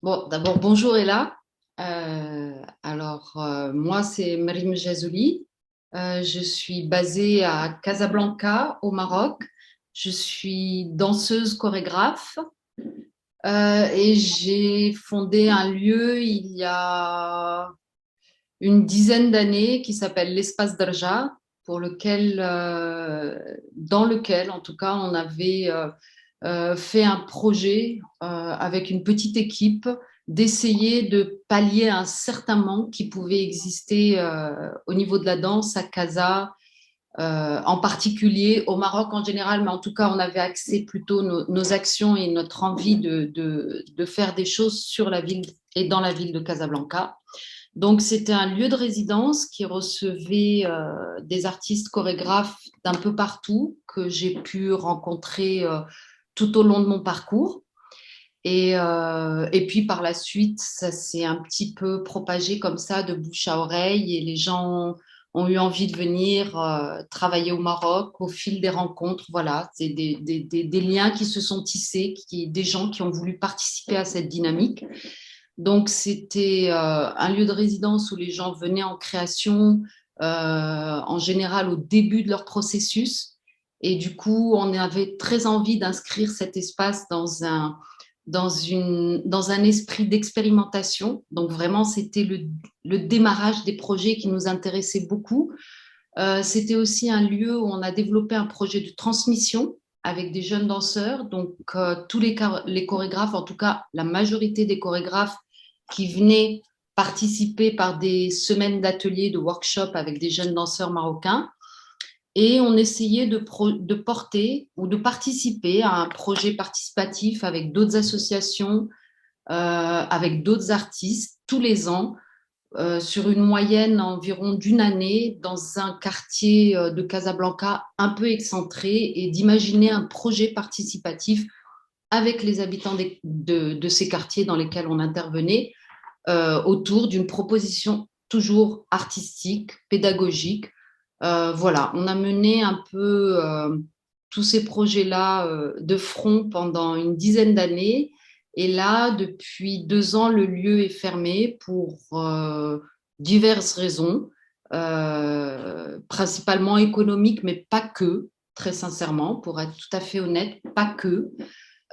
Bon, d'abord, bonjour Ella. Moi, c'est Marim Jazouli. Je suis basée à Casablanca, au Maroc. Je suis danseuse chorégraphe et j'ai fondé un lieu il y a une dizaine d'années qui s'appelle l'Espace Darja, dans lequel, en tout cas, on avait fait un projet avec une petite équipe d'essayer de pallier un certain manque qui pouvait exister au niveau de la danse à Casa, en particulier au Maroc en général, mais en tout cas, on avait axé plutôt nos actions et notre envie de faire des choses sur la ville et dans la ville de Casablanca. Donc, c'était un lieu de résidence qui recevait des artistes chorégraphes d'un peu partout que j'ai pu rencontrer tout au long de mon parcours. Et puis par la suite, ça s'est un petit peu propagé comme ça de bouche à oreille et les gens ont eu envie de venir travailler au Maroc au fil des rencontres. Voilà, c'est des liens qui se sont tissés, des gens qui ont voulu participer à cette dynamique. Donc, c'était un lieu de résidence où les gens venaient en création, en général au début de leur processus. Et du coup, on avait très envie d'inscrire cet espace dans un esprit d'expérimentation. Donc, vraiment, c'était le démarrage des projets qui nous intéressait beaucoup. C'était aussi un lieu où on a développé un projet de transmission avec des jeunes danseurs. Donc, tous les chorégraphes, en tout cas la majorité des chorégraphes qui venaient participer par des semaines d'ateliers, de workshops avec des jeunes danseurs marocains. Et on essayait de porter ou de participer à un projet participatif avec d'autres associations, avec d'autres artistes tous les ans sur une moyenne environ d'une année dans un quartier de Casablanca un peu excentré et d'imaginer un projet participatif avec les habitants de ces quartiers dans lesquels on intervenait autour d'une proposition toujours artistique, pédagogique. Voilà, on a mené un peu tous ces projets-là de front pendant une dizaine d'années. Et là, depuis 2 ans, le lieu est fermé pour diverses raisons, principalement économiques, mais pas que, très sincèrement, pour être tout à fait honnête, pas que.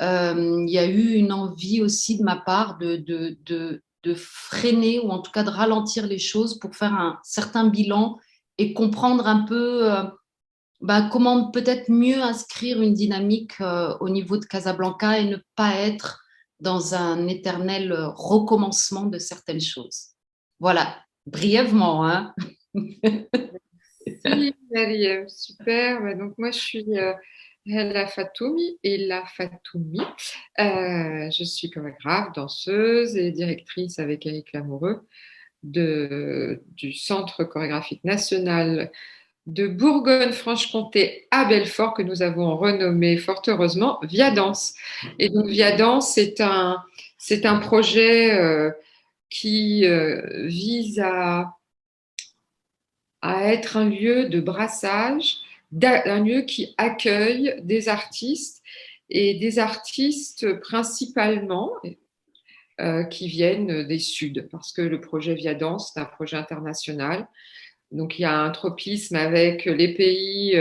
Il y a eu une envie aussi de ma part de freiner ou en tout cas de ralentir les choses pour faire un certain bilan et comprendre un peu comment peut-être mieux inscrire une dynamique au niveau de Casablanca et ne pas être dans un éternel recommencement de certaines choses. Voilà, brièvement, hein. Si, Marie, super. Donc moi, je suis Ella Fatoumi. Je suis chorégraphe, danseuse et directrice avec Éric Lamoureux du Centre chorégraphique national de Bourgogne-Franche-Comté à Belfort que nous avons renommé fort heureusement Via Danse. Et donc Via Danse, c'est un projet qui vise à être un lieu de brassage, un lieu qui accueille des artistes et des artistes principalement qui viennent des Suds, parce que le projet Via Danse, c'est un projet international. Donc il y a un tropisme avec les pays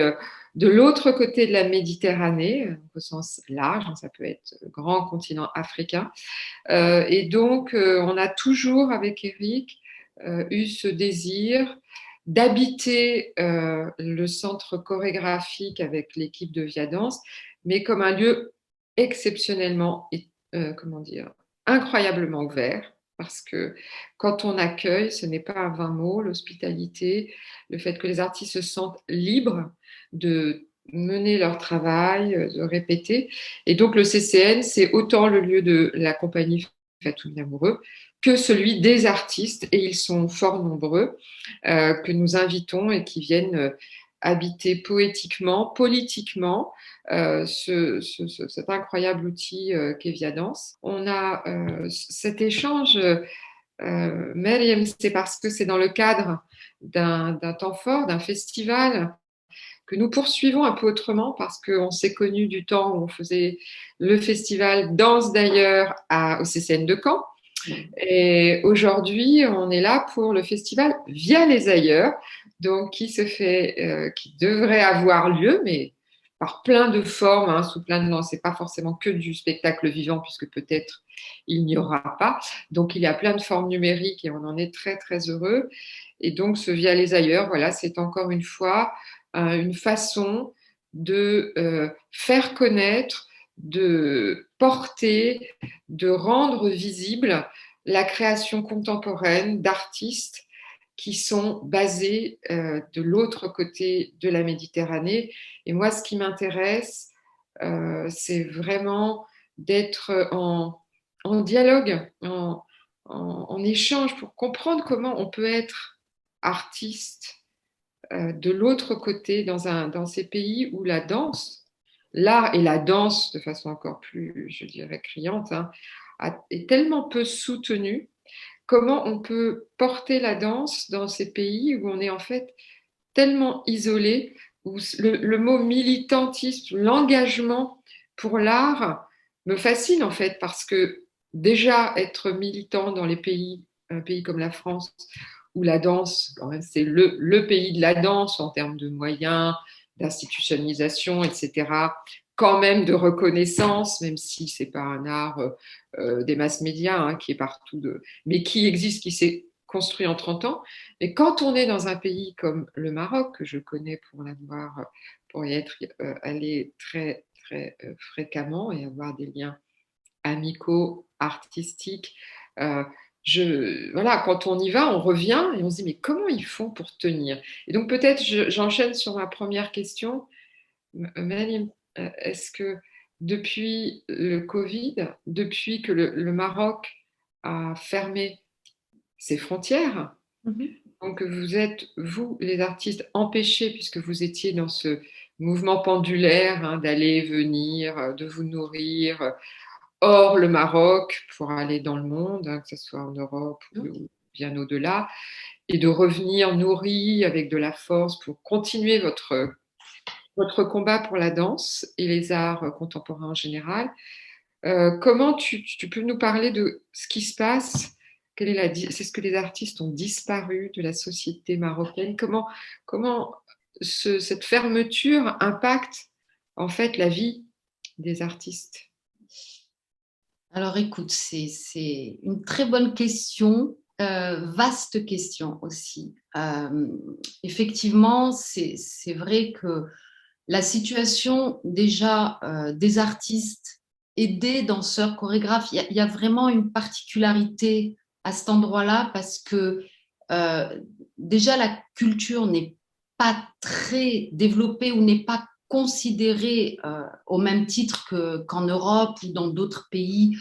de l'autre côté de la Méditerranée, au sens large, ça peut être le grand continent africain. Et donc on a toujours avec Eric eu ce désir d'habiter le centre chorégraphique avec l'équipe de Via Danse, mais comme un lieu exceptionnellement, comment dire, incroyablement ouvert. Parce que quand on accueille, ce n'est pas un vain mot, l'hospitalité, le fait que les artistes se sentent libres de mener leur travail, de répéter. Et donc le CCN, c'est autant le lieu de la compagnie Fatou Amoureux que celui des artistes, et ils sont fort nombreux, que nous invitons et qui viennent habiter poétiquement, politiquement, cet incroyable outil qu'est Via Danse. On a cet échange, Meriem, c'est parce que c'est dans le cadre d'un temps fort, d'un festival que nous poursuivons un peu autrement parce qu'on s'est connus du temps où on faisait le festival Danse d'ailleurs au CCN de Caen. Et aujourd'hui, on est là pour le festival Via les Ailleurs, donc qui devrait avoir lieu, mais par plein de formes, hein, sous plein de noms. C'est pas forcément que du spectacle vivant, puisque peut-être il n'y aura pas. Donc il y a plein de formes numériques et on en est très très heureux. Et donc ce Via les Ailleurs, voilà, c'est encore une fois une façon de faire connaître, de porter, de rendre visible la création contemporaine d'artistes qui sont basés de l'autre côté de la Méditerranée. Et moi, ce qui m'intéresse, c'est vraiment d'être en dialogue, en échange pour comprendre comment on peut être artiste de l'autre côté dans ces pays où la danse, l'art et la danse de façon encore plus, je dirais, criante, hein, est tellement peu soutenue. Comment on peut porter la danse dans ces pays où on est en fait tellement isolé, où le mot militantisme, l'engagement pour l'art me fascine en fait, parce que déjà être militant dans les pays, un pays comme la France, où la danse, quand même, c'est le pays de la danse en termes de moyens, d'institutionnalisation, etc., quand même de reconnaissance, même si c'est pas un art des masses médias hein, qui est partout, mais qui existe, qui s'est construit en 30 ans. Mais quand on est dans un pays comme le Maroc, que je connais pour y être allé très, très fréquemment et avoir des liens amicaux, artistiques, euh, voilà, quand on y va, on revient et on se dit, mais comment ils font pour tenir? Et donc peut-être j'enchaîne sur ma première question. Mélanie, est-ce que depuis le Covid, depuis que le Maroc a fermé ses frontières, donc vous êtes, vous, les artistes, empêchés, puisque vous étiez dans ce mouvement pendulaire hein, d'aller et venir, de vous nourrir hors le Maroc pour aller dans le monde, hein, que ce soit en Europe ou bien au-delà, et de revenir nourri avec de la force pour continuer votre combat pour la danse et les arts contemporains en général. Comment tu peux nous parler de ce qui se passe? C'est ce que les artistes ont disparu de la société marocaine. Comment cette fermeture impacte en fait la vie des artistes? Alors écoute, c'est une très bonne question, vaste question aussi. Effectivement, c'est vrai que la situation déjà des artistes et des danseurs chorégraphes, il y a vraiment une particularité à cet endroit-là parce que euh, déjà la culture n'est pas très développée ou n'est pas considérée au même titre qu'en Europe ou dans d'autres pays.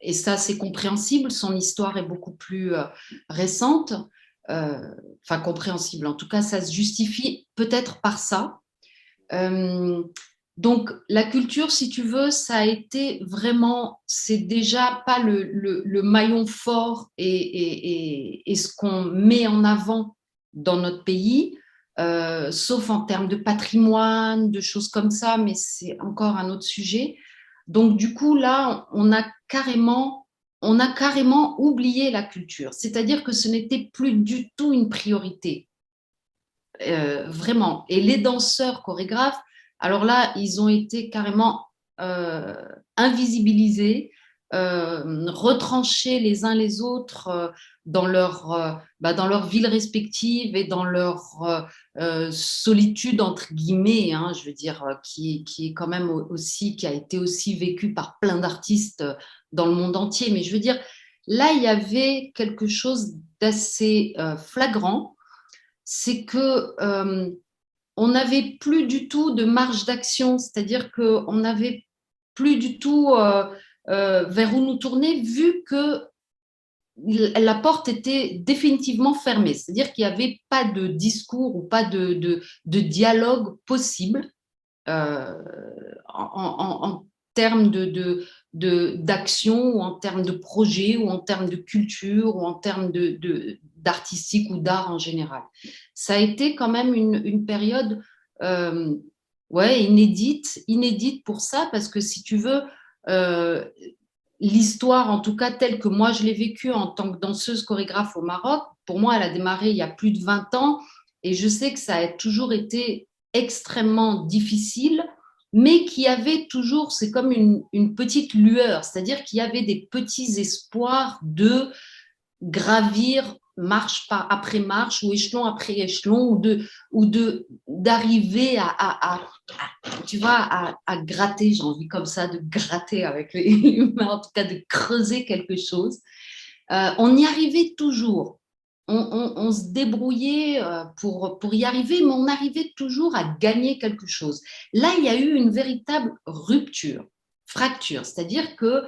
Et ça, c'est compréhensible. Son histoire est beaucoup plus récente. Enfin, compréhensible. En tout cas, ça se justifie peut-être par ça. Euh, donc, la culture, si tu veux, ça a été vraiment, c'est déjà pas le maillon fort et ce qu'on met en avant dans notre pays, sauf en termes de patrimoine, de choses comme ça, mais c'est encore un autre sujet. Donc, du coup, là, on a carrément oublié la culture. C'est-à-dire que ce n'était plus du tout une priorité. Vraiment. Et les danseurs chorégraphes, alors là, ils ont été carrément euh, invisibilisés, retranchés les uns les autres dans leur ville respective et dans leur solitude, entre guillemets, hein, je veux dire, qui est quand même aussi, qui a été aussi vécue par plein d'artistes dans le monde entier. Mais je veux dire, là, il y avait quelque chose d'assez flagrant, c'est que on n'avait plus du tout de marge d'action, c'est-à-dire qu'on n'avait plus du tout vers où nous tourner, vu que la porte était définitivement fermée, c'est-à-dire qu'il n'y avait pas de discours ou pas de dialogue possible euh, en termes d'action ou en termes de projet ou en termes de culture ou en termes d'artistique ou d'art en général. Ça a été quand même une période ouais, inédite pour ça parce que si tu veux, euh, l'histoire, en tout cas telle que moi je l'ai vécue en tant que danseuse chorégraphe au Maroc, pour moi, elle a démarré il y a plus de 20 ans et je sais que ça a toujours été extrêmement difficile, mais qu'il y avait toujours, c'est comme une petite lueur, c'est-à-dire qu'il y avait des petits espoirs de gravir marche par après marche ou échelon après échelon ou d'arriver tu vois à gratter, j'ai envie comme ça de gratter avec les mains, en tout cas de creuser quelque chose. On y arrivait toujours. On se débrouillait pour y arriver, mais on arrivait toujours à gagner quelque chose. Là, il y a eu une véritable rupture, fracture, c'est-à-dire que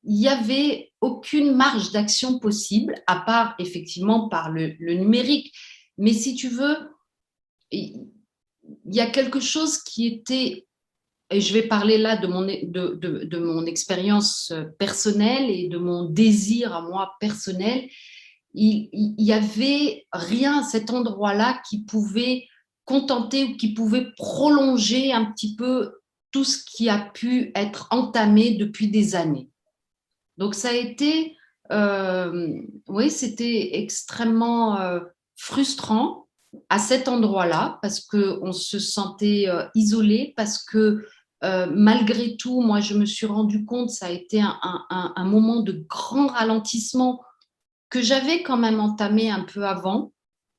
il n'y avait aucune marge d'action possible, à part effectivement par le numérique. Mais si tu veux, il y a quelque chose qui était, et je vais parler là de mon expérience personnelle et de mon désir à moi personnel, il y avait rien à cet endroit-là qui pouvait contenter ou qui pouvait prolonger un petit peu tout ce qui a pu être entamé depuis des années. Donc ça a été, oui, c'était extrêmement frustrant à cet endroit-là parce qu'on se sentait isolé, parce que malgré tout, moi je me suis rendu compte, ça a été un moment de grand ralentissement que j'avais quand même entamé un peu avant,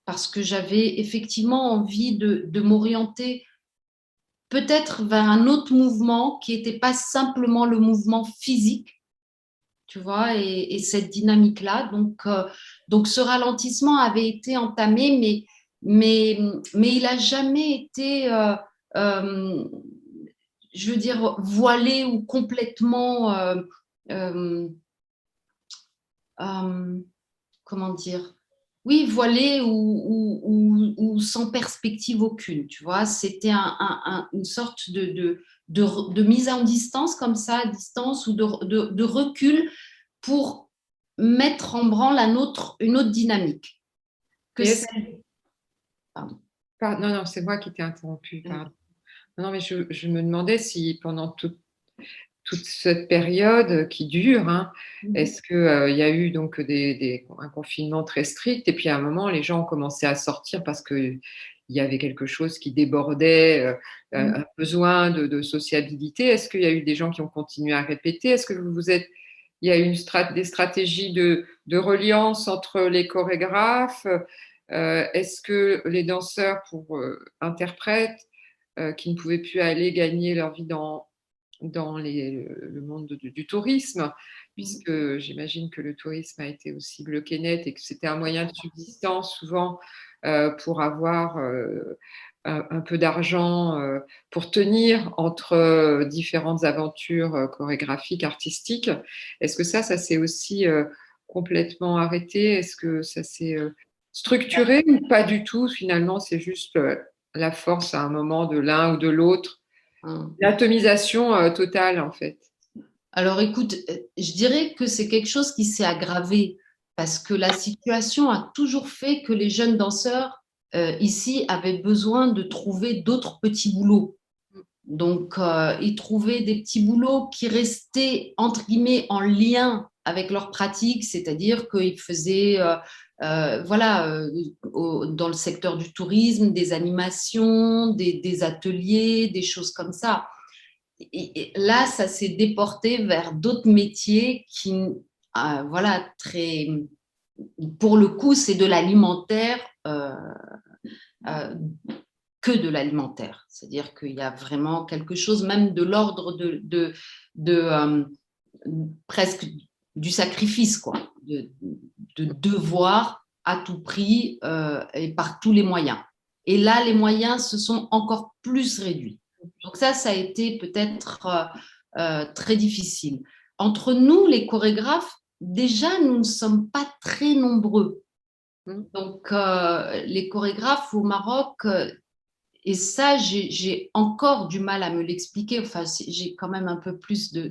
parce que j'avais effectivement envie de m'orienter peut-être vers un autre mouvement qui n'était pas simplement le mouvement physique, tu vois, et cette dynamique-là. Donc, ce ralentissement avait été entamé, mais il n'a jamais été, je veux dire, voilé ou complètement, euh, euh, comment dire, oui, voilé ou sans perspective aucune, tu vois. C'était une sorte de mise en distance comme ça, à distance, ou de recul pour mettre en branle une autre dynamique. Que Et celle... Pardon. non, non, c'est moi qui t'ai interrompu, pardon. Non, mais je me demandais si pendant toute cette période qui dure, hein, est-ce qu'il y a eu donc un confinement très strict et puis à un moment, les gens ont commencé à sortir parce qu'il y avait quelque chose qui débordait, un besoin de sociabilité. Est-ce qu'il y a eu des gens qui ont continué à répéter? Est-ce que il y a eu des stratégies de reliance entre les chorégraphes? Est-ce que les danseurs interprètes qui ne pouvaient plus aller gagner leur vie dans le monde du tourisme, puisque j'imagine que le tourisme a été aussi bloqué net et que c'était un moyen de subsistance souvent pour avoir un peu d'argent pour tenir entre différentes aventures chorégraphiques, artistiques. Est-ce que ça s'est aussi complètement arrêté? Est-ce que ça s'est structuré ou pas du tout? Finalement, c'est juste la force à un moment de l'un ou de l'autre. L'atomisation totale, en fait. Alors écoute, je dirais que c'est quelque chose qui s'est aggravé parce que la situation a toujours fait que les jeunes danseurs ici avaient besoin de trouver d'autres petits boulots. Donc, ils trouvaient des petits boulots qui restaient, entre guillemets, en lien avec leur pratique, c'est-à-dire qu'ils faisaient, voilà, dans le secteur du tourisme, des animations, des ateliers, des choses comme ça. Et là, ça s'est déporté vers d'autres métiers qui, voilà, très, pour le coup, c'est de l'alimentaire. Euh, que de l'alimentaire. C'est-à-dire qu'il y a vraiment quelque chose, même de l'ordre de presque du sacrifice, quoi, de devoir à tout prix et par tous les moyens. Et là, les moyens se sont encore plus réduits. Donc ça a été peut-être très difficile. Entre nous, les chorégraphes, déjà, nous ne sommes pas très nombreux. Donc, les chorégraphes au Maroc, et ça, j'ai encore du mal à me l'expliquer. Enfin, j'ai quand même un peu plus de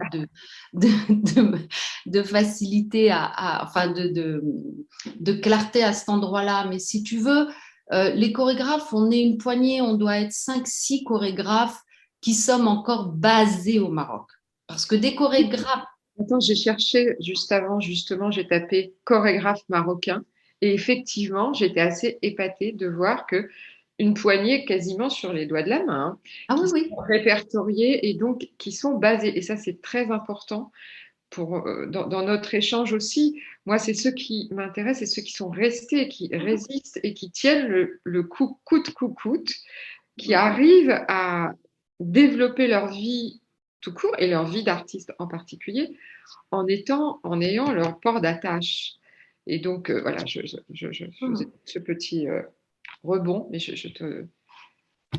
facilité, enfin, de clarté à cet endroit-là. Mais si tu veux, les chorégraphes, on est une poignée, on doit être 5, 6 chorégraphes qui sommes encore basés au Maroc. Parce que des chorégraphes, Attends, j'ai cherché juste avant, justement, j'ai tapé chorégraphe marocain et effectivement, j'étais assez épatée de voir que une poignée quasiment sur les doigts de la main, hein, ah oui, qui oui, sont répertoriés et donc qui sont basés. Et ça, c'est très important dans notre échange aussi. Moi, c'est ceux qui m'intéressent, c'est ceux qui sont restés, qui résistent et qui tiennent le coup, coûte, qui arrivent à développer leur vie tout court et leur vie d'artiste en particulier en ayant leur port d'attache. Et donc, voilà, je faisais Mhm. ce petit rebond, mais je te...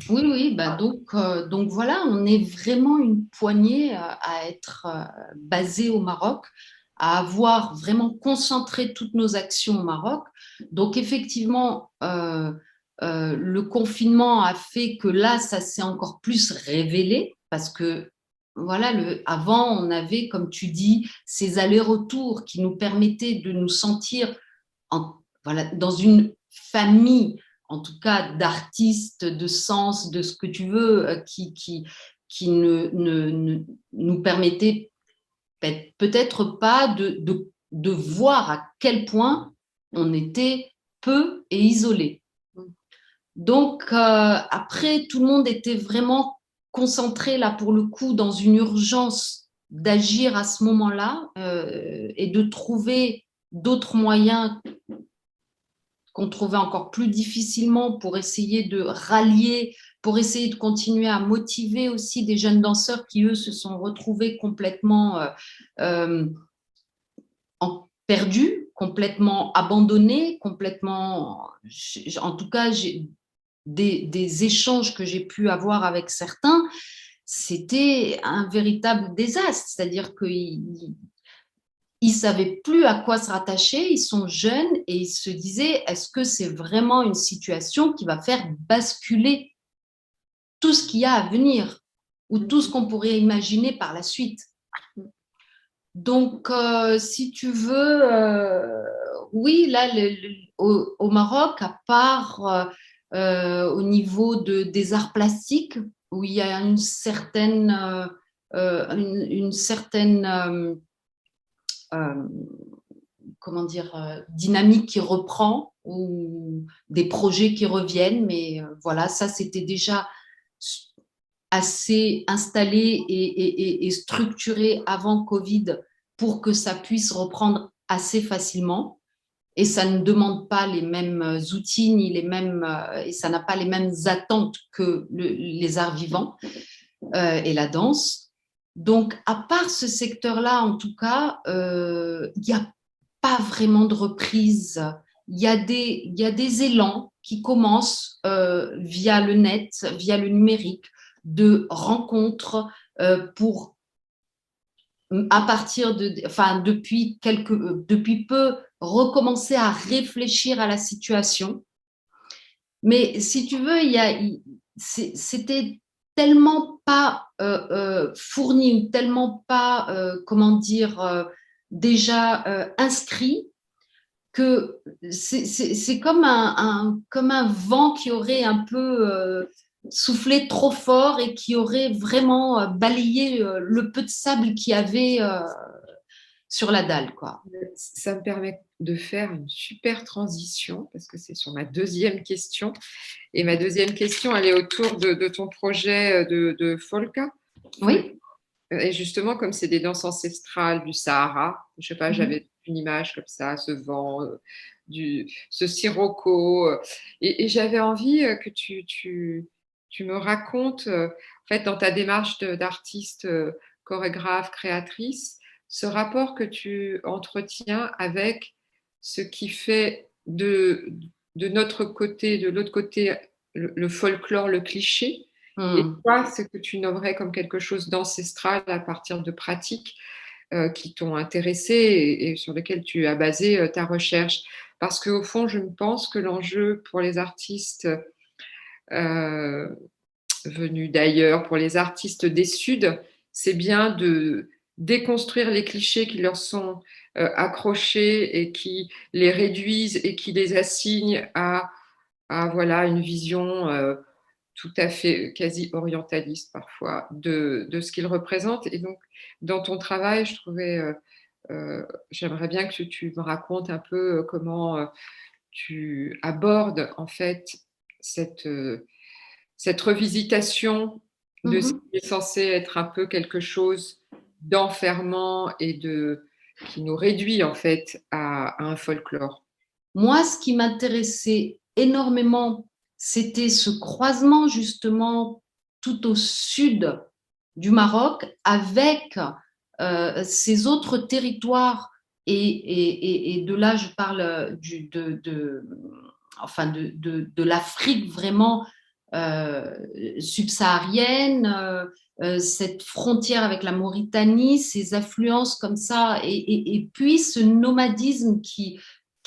Oui, oui, bah donc voilà, on est vraiment une poignée à être basée au Maroc, à avoir vraiment concentré toutes nos actions au Maroc. Donc effectivement, le confinement a fait que là, ça s'est encore plus révélé parce que voilà, avant, on avait, comme tu dis, ces allers-retours qui nous permettaient de nous sentir voilà, dans une famille, en tout cas d'artistes, de sens, de ce que tu veux, qui nous permettait peut-être pas de voir à quel point on était peu et isolé. Donc, après, tout le monde était vraiment concentré, là, pour le coup, dans une urgence d'agir à ce moment-là et de trouver d'autres moyens qu'on trouvait encore plus difficilement pour essayer de rallier, pour essayer de continuer à motiver aussi des jeunes danseurs qui, eux, se sont retrouvés complètement euh, perdus, complètement abandonnés, complètement... En tout cas, des échanges que j'ai pu avoir avec certains, c'était un véritable désastre. C'est-à-dire qu'ils ils savaient plus à quoi se rattacher, ils sont jeunes et ils se disaient, est-ce que c'est vraiment une situation qui va faire basculer tout ce qu'il y a à venir ou tout ce qu'on pourrait imaginer par la suite? Donc, si tu veux, oui, là, au Maroc, à part au niveau des arts plastiques, où il y a une certaine euh, comment dire, dynamique qui reprend ou des projets qui reviennent. Mais voilà, ça, c'était déjà assez installé et structuré avant Covid pour que ça puisse reprendre assez facilement. Et ça ne demande pas les mêmes outils ni les mêmes et ça n'a pas les mêmes attentes que les arts vivants et la danse. Donc, à part ce secteur-là, en tout cas, il n'y a pas vraiment de reprise. Il y a des élans qui commencent via le net, via le numérique, de rencontres pour, à partir de, enfin, depuis peu, recommencer à réfléchir à la situation. Mais si tu veux, c'était tellement pas fourni ou tellement pas, comment dire, déjà inscrit que c'est comme comme un vent qui aurait un peu soufflé trop fort et qui aurait vraiment balayé le peu de sable qu'il y avait sur la dalle, quoi. Ça me permet de faire une super transition parce que c'est sur ma deuxième question. Et ma deuxième question, elle est autour de ton projet de Folka. Oui. Et justement, comme c'est des danses ancestrales du Sahara, je sais pas, Mhm. j'avais une image comme ça, ce vent, ce sirocco. Et j'avais envie que tu me racontes, en fait, dans ta démarche d'artiste, chorégraphe, créatrice, ce rapport que tu entretiens avec ce qui fait de notre côté, de l'autre côté, le folklore, le cliché, et Mhm. toi, ce que tu nommerais comme quelque chose d'ancestral à partir de pratiques qui t'ont intéressé et sur lesquelles tu as basé ta recherche. Parce qu'au fond, je pense que l'enjeu pour les artistes euh, venus d'ailleurs, pour les artistes des Suds, c'est bien de déconstruire les clichés qui leur sont accrochés et qui les réduisent et qui les assignent à voilà, une vision tout à fait quasi orientaliste parfois de ce qu'il représente. Et donc, dans ton travail, je trouvais, j'aimerais bien que tu me racontes un peu comment tu abordes en fait cette, cette revisitation de ce Mhm. qui est censé être un peu quelque chose d'enfermant et qui nous réduit en fait à un folklore. Moi, ce qui m'intéressait énormément, c'était ce croisement justement tout au sud du Maroc avec ces autres territoires. Et de là, je parle enfin de l'Afrique vraiment subsaharienne, cette frontière avec la Mauritanie, ces affluences comme ça, et puis ce nomadisme qui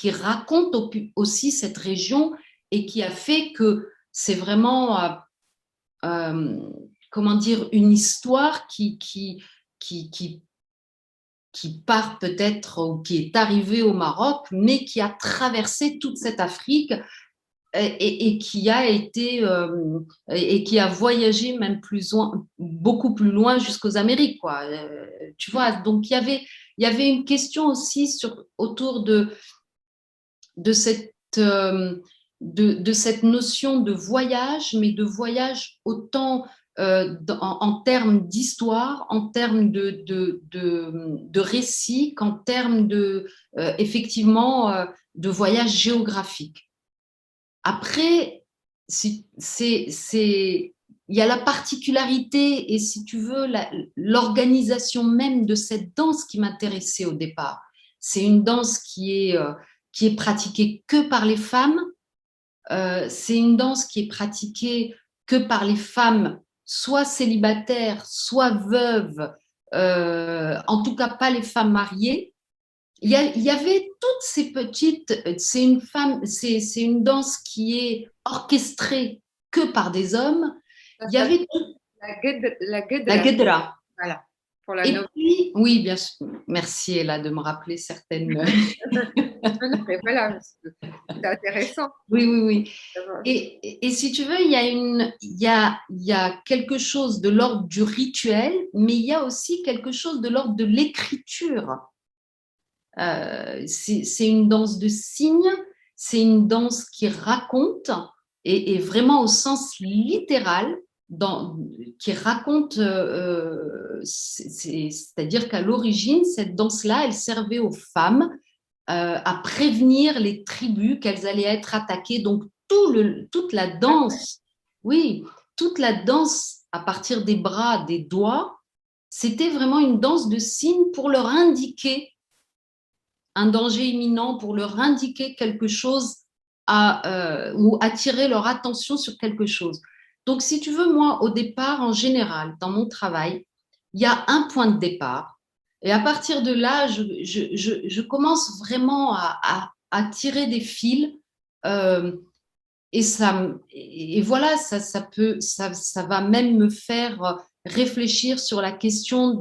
raconte aussi cette région et qui a fait que c'est vraiment, comment dire, une histoire qui part peut-être ou qui est arrivée au Maroc, mais qui a traversé toute cette Afrique et qui a été et qui a voyagé même plus loin, beaucoup plus loin jusqu'aux Amériques, quoi. Tu vois, donc il y avait une question aussi autour de cette, de cette notion de voyage, mais de voyage autant en termes d'histoire, en termes de récit, qu'en termes effectivement, de voyage géographique. Après, il y a la particularité et si tu veux, l'organisation même de cette danse qui m'intéressait au départ. C'est une danse qui est pratiquée que par les femmes. C'est une danse qui est pratiquée que par les femmes, soit célibataires, soit veuves, en tout cas pas les femmes mariées. Il y avait toutes ces petites. C'est une danse qui est orchestrée que par des hommes. Ça Il y avait s'appelle la la guedra. guedra. Voilà, pour la Et note. puis, oui, bien sûr. Merci, Ella, de me rappeler certaines. Non, non, mais voilà, c'est intéressant. Oui, oui, oui. Et si tu veux, il y a quelque chose de l'ordre du rituel, mais il y a aussi quelque chose de l'ordre de l'écriture. C'est une danse de signes, c'est une danse qui raconte, et vraiment au sens littéral, qui raconte, c'est-à-dire qu'à l'origine, cette danse-là, elle servait aux femmes à prévenir les tribus qu'elles allaient être attaquées. Donc, toute la danse, oui, toute la danse à partir des bras, des doigts, c'était vraiment une danse de signes pour leur indiquer un danger imminent, pour leur indiquer quelque chose ou attirer leur attention sur quelque chose. Donc, si tu veux, moi, au départ, en général, dans mon travail, il y a un point de départ. Et à partir de là, je commence vraiment à tirer des fils. Et voilà, ça va même me faire réfléchir sur la question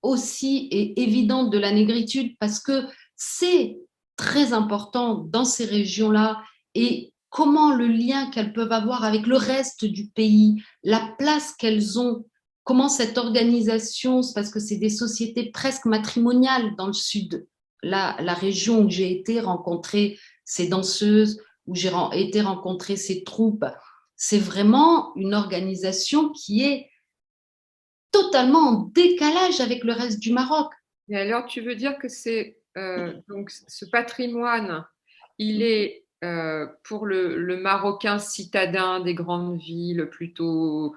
aussi et évidente de la négritude, parce que c'est très important dans ces régions-là et comment le lien qu'elles peuvent avoir avec le reste du pays, la place qu'elles ont, comment cette organisation, parce que c'est des sociétés presque matrimoniales dans le sud, la région où j'ai été rencontrer ces danseuses, où j'ai été rencontrer ces troupes, c'est vraiment une organisation qui est totalement en décalage avec le reste du Maroc. Et alors, tu veux dire que c'est donc ce patrimoine, il est pour le Marocain citadin des grandes villes plutôt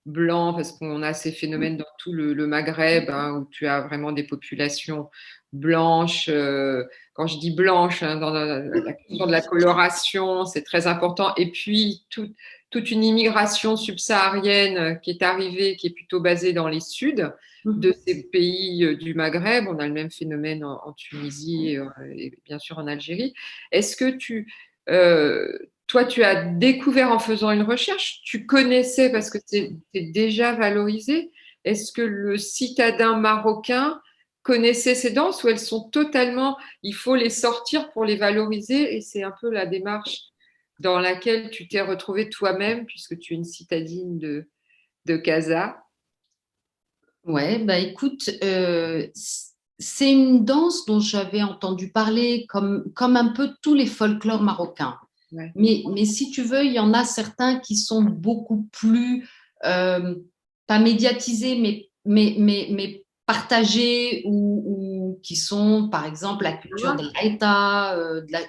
blanc, parce qu'on a ces phénomènes dans tout le Maghreb, hein, où tu as vraiment des populations blanches. Quand je dis blanches, hein, dans la question de la coloration, c'est très important. Et puis, toute une immigration subsaharienne qui est arrivée, qui est plutôt basée dans les suds de ces pays du Maghreb. On a le même phénomène en Tunisie et bien sûr en Algérie. Est-ce que toi, tu as découvert en faisant une recherche, tu connaissais parce que c'est déjà valorisé. Est-ce que le citadin marocain connaissait ces danses ou elles sont totalement, il faut les sortir pour les valoriser et c'est un peu la démarche dans laquelle tu t'es retrouvée toi-même, puisque tu es une citadine de Casa? Ouais, bah écoute, c'est une danse dont j'avais entendu parler comme un peu tous les folklores marocains. Ouais. Mais si tu veux, il y en a certains qui sont beaucoup plus, pas médiatisés, mais partagés ou qui sont, par exemple, la culture de l'Aïta,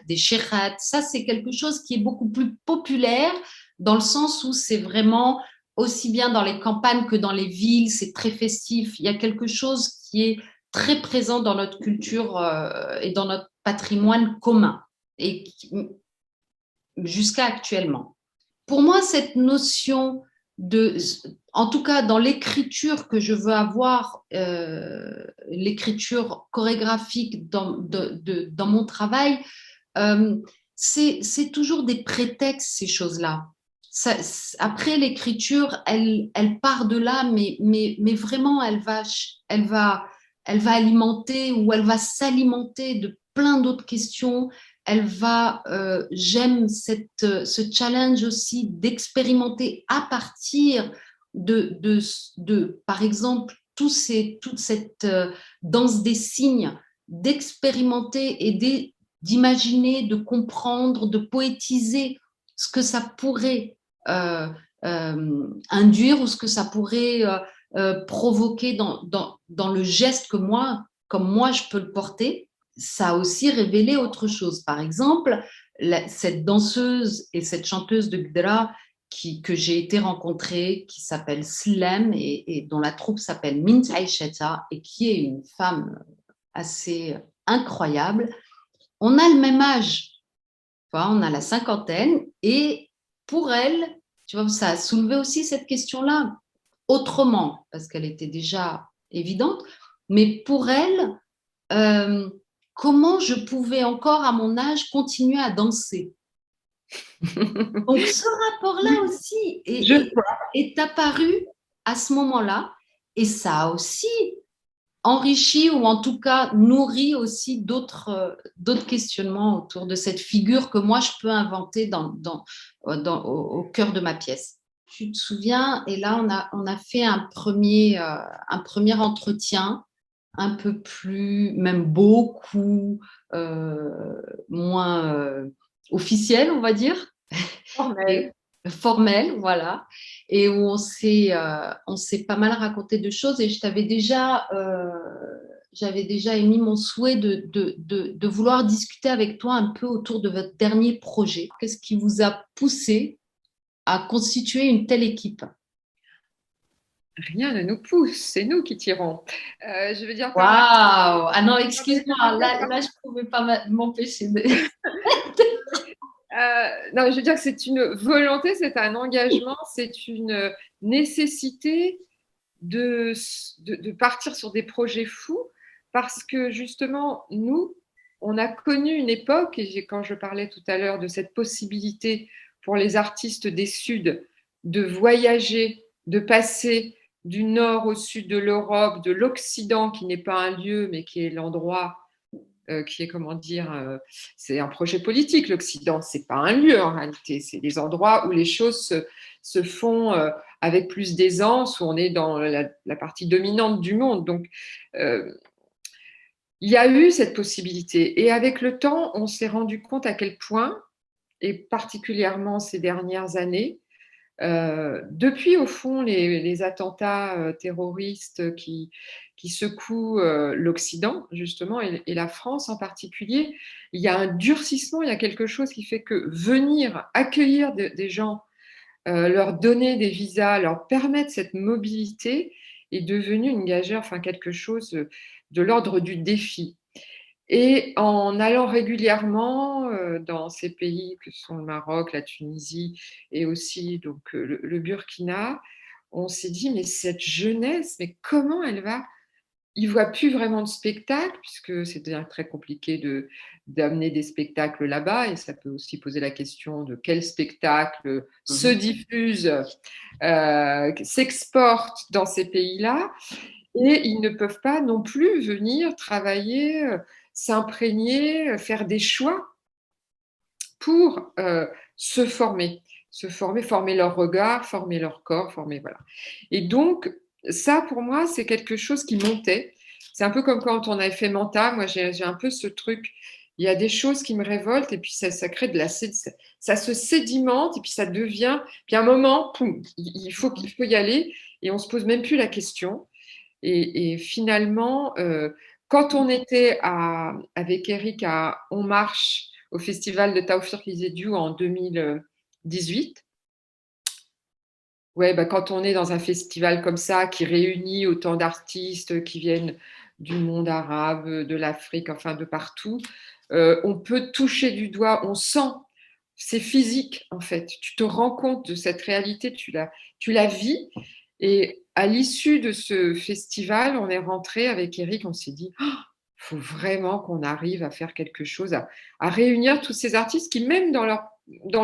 des Shirhat. Ça, c'est quelque chose qui est beaucoup plus populaire dans le sens où c'est vraiment aussi bien dans les campagnes que dans les villes, c'est très festif. Il y a quelque chose qui est très présent dans notre culture et dans notre patrimoine commun. Et jusqu'à actuellement. Pour moi, cette notion de, en tout cas dans l'écriture que je veux avoir, l'écriture chorégraphique dans mon travail, c'est toujours des prétextes, ces choses-là. Ça, après, l'écriture, elle part de là, mais vraiment, elle va alimenter ou elle va s'alimenter de plein d'autres questions. J'aime ce challenge aussi d'expérimenter à partir par exemple, toute cette danse des signes, d'expérimenter et d'imaginer, de comprendre, de poétiser ce que ça pourrait induire ou ce que ça pourrait provoquer dans le geste que moi, comme moi, je peux le porter. Ça a aussi révélé autre chose. Par exemple, cette danseuse et cette chanteuse de Gdra que j'ai été rencontrer, qui s'appelle Slam et dont la troupe s'appelle Mint Aisheta et qui est une femme assez incroyable. On a le même âge, enfin, on a la cinquantaine et pour elle, tu vois, ça a soulevé aussi cette question-là autrement, parce qu'elle était déjà évidente, mais pour elle, euh, comment je pouvais encore à mon âge continuer à danser. Donc ce rapport-là aussi Je est apparu à ce moment-là et ça a aussi enrichi ou en tout cas nourri aussi d'autres questionnements autour de cette figure que moi je peux inventer au cœur de ma pièce. Tu te souviens, et là on a fait un premier entretien un peu plus, même beaucoup moins officiel, on va dire, et formelle. formel, voilà, et où on s'est pas mal raconté de choses et j'avais déjà émis mon souhait de vouloir discuter avec toi un peu autour de votre dernier projet. Qu'est-ce qui vous a poussé à constituer une telle équipe? Rien ne nous pousse, c'est nous qui tirons. Je veux dire par là. Waouh! Ah non, excuse-moi, là je ne pouvais pas m'empêcher de... Non, je veux dire que c'est une volonté, c'est un engagement, c'est une nécessité de partir sur des projets fous parce que justement, nous, on a connu une époque, et quand je parlais tout à l'heure de cette possibilité pour les artistes des Suds de voyager, de passer du nord au sud de l'Europe, de l'Occident, qui n'est pas un lieu, mais qui est l'endroit qui est, comment dire, c'est un projet politique. L'Occident, c'est pas un lieu en réalité, c'est des endroits où les choses se font avec plus d'aisance, où on est dans la partie dominante du monde. Donc, il y a eu cette possibilité. Et avec le temps, on s'est rendu compte à quel point, et particulièrement ces dernières années, depuis, au fond, les attentats terroristes qui secouent l'Occident, justement, et la France en particulier, il y a un durcissement, il y a quelque chose qui fait que venir accueillir des gens, leur donner des visas, leur permettre cette mobilité est devenu une gageure, enfin quelque chose de l'ordre du défi. Et en allant régulièrement dans ces pays que sont le Maroc, la Tunisie et aussi donc, le Burkina, on s'est dit, mais cette jeunesse, mais comment elle va? Ils ne voient plus vraiment de spectacle, puisque c'est très compliqué d'amener des spectacles là-bas, et ça peut aussi poser la question de quel spectacle se diffuse, s'exporte dans ces pays-là. Et ils ne peuvent pas non plus venir travailler, s'imprégner, faire des choix pour se former, former leur regard, former leur corps, former, voilà. Et donc, ça, pour moi, c'est quelque chose qui montait. C'est un peu comme quand on avait fait Manta. Moi, j'ai un peu ce truc. Il y a des choses qui me révoltent et puis ça crée de ça se sédimente et puis ça devient. Puis à un moment, poum, il faut y aller et on se pose même plus la question. Et finalement, quand on était avec Eric à On Marche au festival de Taoufir Lizédiou en 2018, ouais, bah, quand on est dans un festival comme ça qui réunit autant d'artistes qui viennent du monde arabe, de l'Afrique, enfin de partout, on peut toucher du doigt, on sent, c'est physique en fait. Tu te rends compte de cette réalité, tu la vis. Et à l'issue de ce festival, on est rentré avec Eric, on s'est dit, il faut vraiment qu'on arrive à faire quelque chose, à réunir tous ces artistes qui, même dans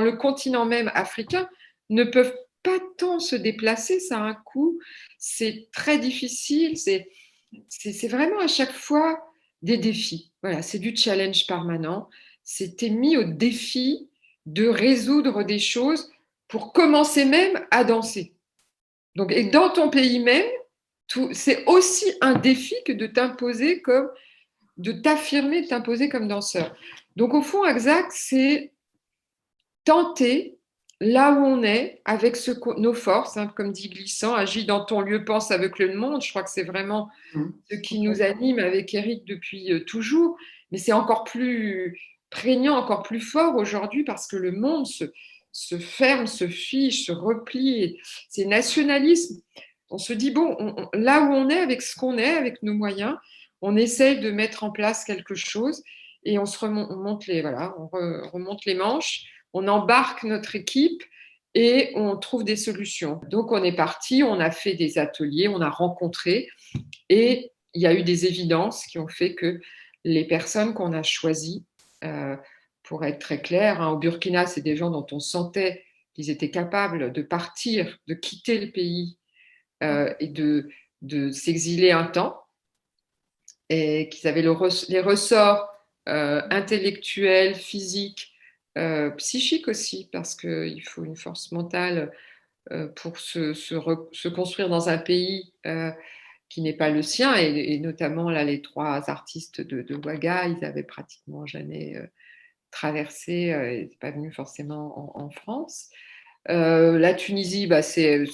le continent même africain, ne peuvent pas tant se déplacer, ça a un coût, c'est très difficile, c'est vraiment à chaque fois des défis. Voilà, c'est du challenge permanent. C'était mis au défi de résoudre des choses pour commencer même à danser. Donc, et dans ton pays même, c'est aussi un défi que de t'imposer comme, de t'affirmer, de t'imposer comme danseur. Donc, au fond, Axac, c'est tenter là où on est, avec nos forces, hein, comme dit Glissant, agis dans ton lieu, pense avec le monde. Je crois que c'est vraiment ce qui nous anime avec Eric depuis toujours, mais c'est encore plus prégnant, encore plus fort aujourd'hui parce que le monde se ferme, se fiche, se replie. C'est nationalisme. On se dit, bon, là où on est, avec ce qu'on est, avec nos moyens, on essaye de mettre en place quelque chose et on remonte remonte les manches, on embarque notre équipe et on trouve des solutions. Donc on est parti, on a fait des ateliers, on a rencontré et il y a eu des évidences qui ont fait que les personnes qu'on a choisies, pour être très clair, hein, au Burkina, c'est des gens dont on sentait qu'ils étaient capables de partir, de quitter le pays et de s'exiler un temps, et qu'ils avaient les ressorts intellectuels, physiques, psychiques aussi, parce qu'il faut une force mentale pour se construire dans un pays qui n'est pas le sien, et notamment là, les trois artistes de Ouaga, ils avaient pratiquement jamais traversé, ils n'étaient pas venus forcément en France. La Tunisie, bah, c'est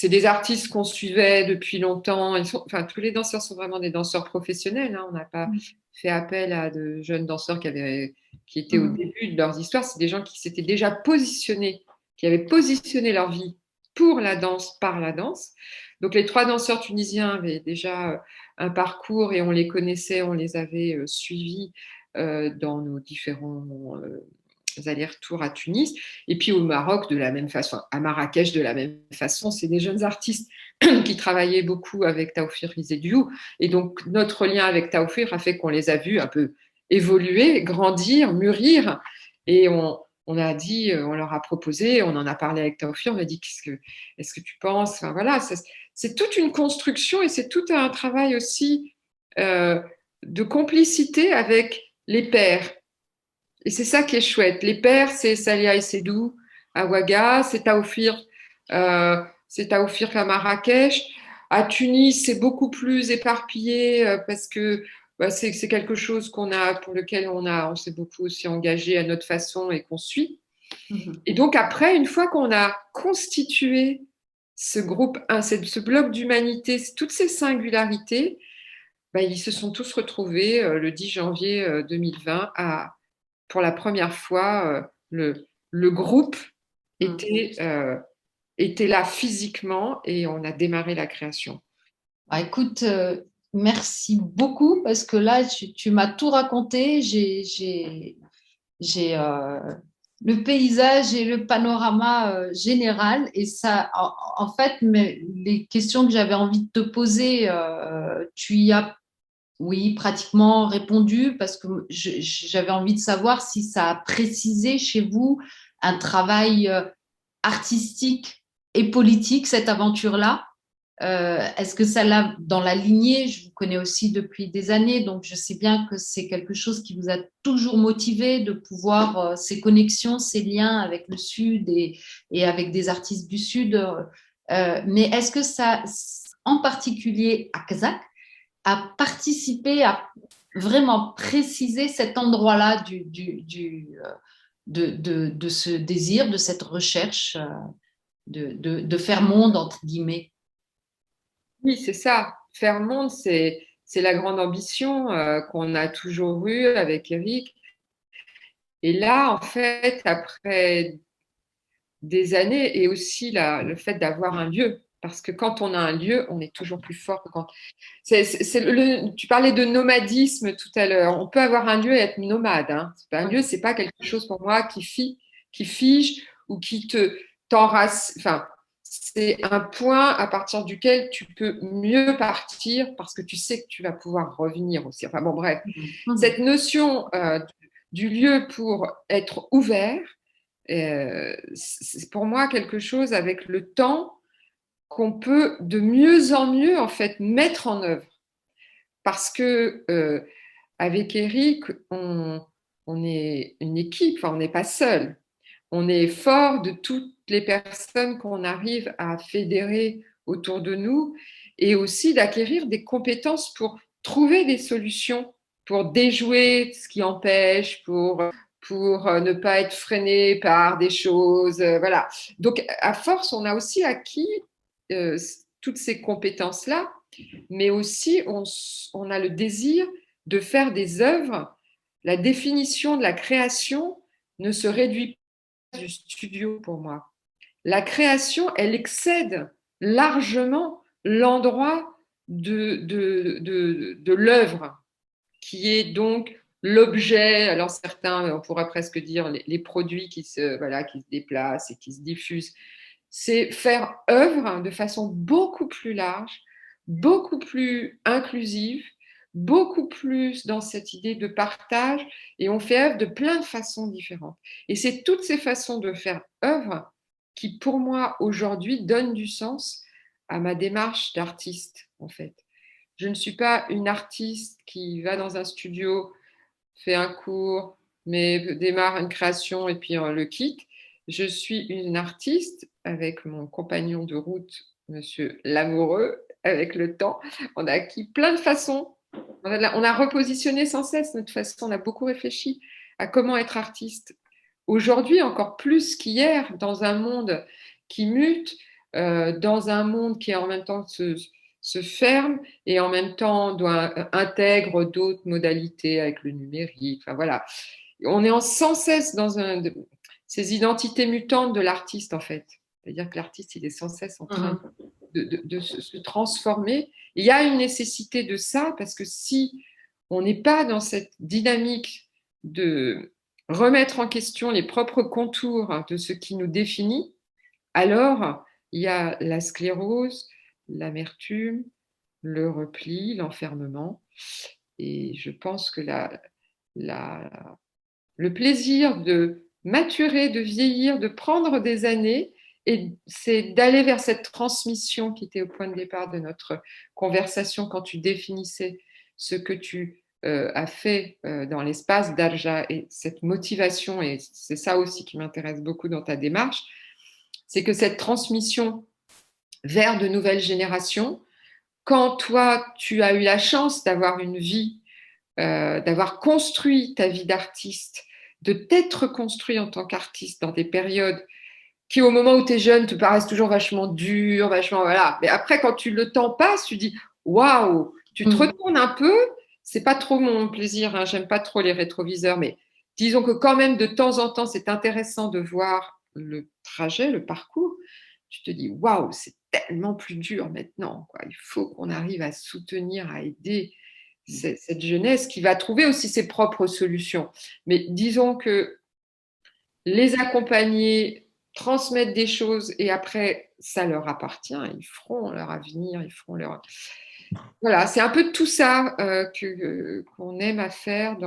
des artistes qu'on suivait depuis longtemps. Enfin, tous les danseurs sont vraiment des danseurs professionnels, hein. On n'a pas fait appel à de jeunes danseurs qui étaient au début de leurs histoires. C'est des gens qui s'étaient déjà positionnés, qui avaient positionné leur vie pour la danse, par la danse. Donc les trois danseurs tunisiens avaient déjà un parcours et on les connaissait, on les avait suivis dans nos différents allers-retours à Tunis. Et puis au Maroc, de la même façon, à Marrakech, de la même façon, c'est des jeunes artistes qui travaillaient beaucoup avec Taoufir Izediou. Et donc notre lien avec Taoufir a fait qu'on les a vus un peu évoluer, grandir, mûrir. Et on a dit, on leur a proposé, on en a parlé avec Taoufir, on a dit est-ce que tu penses, enfin, voilà, c'est toute une construction et c'est tout un travail aussi de complicité avec les pairs. Et c'est ça qui est chouette. Les pairs, c'est Salia et Sedou à Ouaga, c'est Taoufir à Marrakech. À Tunis, c'est beaucoup plus éparpillé parce que c'est quelque chose pour lequel on s'est beaucoup aussi engagé à notre façon et qu'on suit. Et donc après, une fois qu'on a constitué ce groupe, ce bloc d'humanité, toutes ces singularités, ils se sont tous retrouvés le 10 janvier 2020 pour la première fois, le groupe était là physiquement et on a démarré la création. Écoute, merci beaucoup parce que là, tu m'as tout raconté. J'ai le paysage et le panorama général. Et ça, en fait, les questions que j'avais envie de te poser, tu y as, oui, pratiquement répondu parce que j'avais envie de savoir si ça a précisé chez vous un travail artistique et politique, cette aventure-là. Est-ce que ça l'a dans la lignée? Je vous connais aussi depuis des années, donc je sais bien que c'est quelque chose qui vous a toujours motivé de pouvoir ces connexions, ces liens avec le Sud et avec des artistes du Sud. Mais est-ce que ça, en particulier à Kazakh, a participé à vraiment préciser cet endroit-là de ce désir, de cette recherche de faire monde, entre guillemets? Oui, c'est ça. Faire monde, c'est la grande ambition qu'on a toujours eue avec Eric. Et là, en fait, après des années, et aussi le fait d'avoir un lieu, parce que quand on a un lieu, on est toujours plus fort que quand. Tu parlais de nomadisme tout à l'heure. On peut avoir un lieu et être nomade. Hein. Un lieu, c'est pas quelque chose pour moi qui fige ou qui t'enrace. Enfin, c'est un point à partir duquel tu peux mieux partir parce que tu sais que tu vas pouvoir revenir aussi. Enfin bon, bref, cette notion du lieu pour être ouvert, c'est pour moi quelque chose avec le temps qu'on peut de mieux en mieux en fait mettre en œuvre. Parce que avec Eric, on est une équipe, enfin, on n'est pas seul. On est fort de toutes les personnes qu'on arrive à fédérer autour de nous et aussi d'acquérir des compétences pour trouver des solutions, pour déjouer ce qui empêche, pour ne pas être freiné par des choses. Voilà. Donc, à force, on a aussi acquis euh, toutes ces compétences-là, mais aussi on a le désir de faire des œuvres. La définition de la création ne se réduit pas du studio pour moi. La création, elle excède largement l'endroit de l'œuvre, qui est donc l'objet. Alors certains, on pourrait presque dire les produits voilà, qui se déplacent et qui se diffusent. C'est faire œuvre de façon beaucoup plus large, beaucoup plus inclusive, beaucoup plus dans cette idée de partage, et on fait œuvre de plein de façons différentes. Et c'est toutes ces façons de faire œuvre qui, pour moi, aujourd'hui, donnent du sens à ma démarche d'artiste, en fait. Je ne suis pas une artiste qui va dans un studio, fait un cours, mais démarre une création et puis le quitte. Je suis une artiste avec mon compagnon de route, Monsieur Lamoureux, avec le temps. On a acquis plein de façons. On a repositionné sans cesse notre façon. On a beaucoup réfléchi à comment être artiste. Aujourd'hui, encore plus qu'hier, dans un monde qui mute, dans un monde qui en même temps se ferme et en même temps intègre d'autres modalités avec le numérique. Enfin voilà, on est sans cesse dans ces identités mutantes de l'artiste en fait. C'est-à-dire que l'artiste, il est sans cesse en train de se transformer. Il y a une nécessité de ça parce que si on n'est pas dans cette dynamique de remettre en question les propres contours de ce qui nous définit, alors il y a la sclérose, l'amertume, le repli, l'enfermement. Et je pense que le plaisir de maturer, de vieillir, de prendre des années, et c'est d'aller vers cette transmission qui était au point de départ de notre conversation quand tu définissais ce que tu as fait dans l'espace d'Arja et cette motivation, et c'est ça aussi qui m'intéresse beaucoup dans ta démarche, c'est que cette transmission vers de nouvelles générations, quand toi, tu as eu la chance d'avoir une vie, d'avoir construit ta vie d'artiste, de t'être construit en tant qu'artiste dans des périodes qui, au moment où tu es jeune, te paraissent toujours vachement dures, vachement, voilà. Mais après, quand le temps passe, tu dis, waouh, tu te retournes un peu. C'est pas trop mon plaisir, hein, j'aime pas trop les rétroviseurs, mais disons que quand même, de temps en temps, c'est intéressant de voir le trajet, le parcours. Tu te dis, waouh, c'est tellement plus dur maintenant, quoi. Il faut qu'on arrive à soutenir, à aider cette jeunesse qui va trouver aussi ses propres solutions. Mais disons que les accompagner, transmettre des choses et après, ça leur appartient. Ils feront leur avenir, ils feront leur. Voilà, c'est un peu tout ça qu'on aime à faire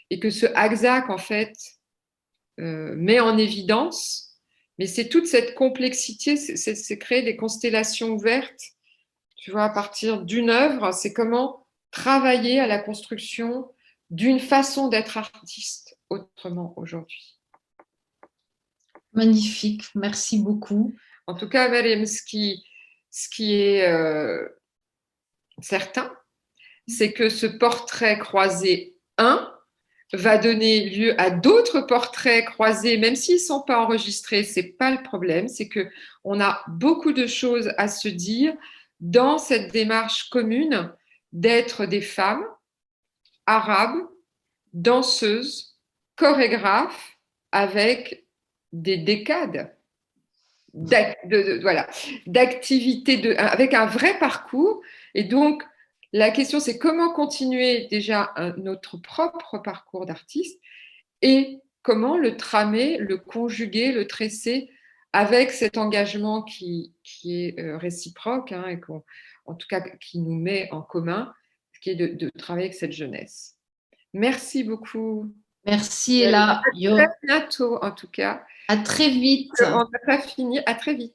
et que ce Haxac, en fait, met en évidence. Mais c'est toute cette complexité, c'est créer des constellations ouvertes Tu vois, à partir d'une œuvre, c'est comment travailler à la construction d'une façon d'être artiste autrement aujourd'hui. Magnifique, merci beaucoup. En tout cas, Mariam, ce qui est certain, c'est que ce portrait croisé 1 va donner lieu à d'autres portraits croisés, même s'ils ne sont pas enregistrés, ce n'est pas le problème, c'est qu'on a beaucoup de choses à se dire dans cette démarche commune d'être des femmes arabes, danseuses, chorégraphes, avec des décades voilà, d'activités, avec un vrai parcours. Et donc, la question, c'est comment continuer déjà notre propre parcours d'artiste et comment le tramer, le conjuguer, le tresser avec cet engagement qui est réciproque et en tout cas qui nous met en commun, qui est de travailler avec cette jeunesse. Merci beaucoup. Merci À Ella. très bientôt en tout cas. À très vite. On n'a pas fini. À très vite.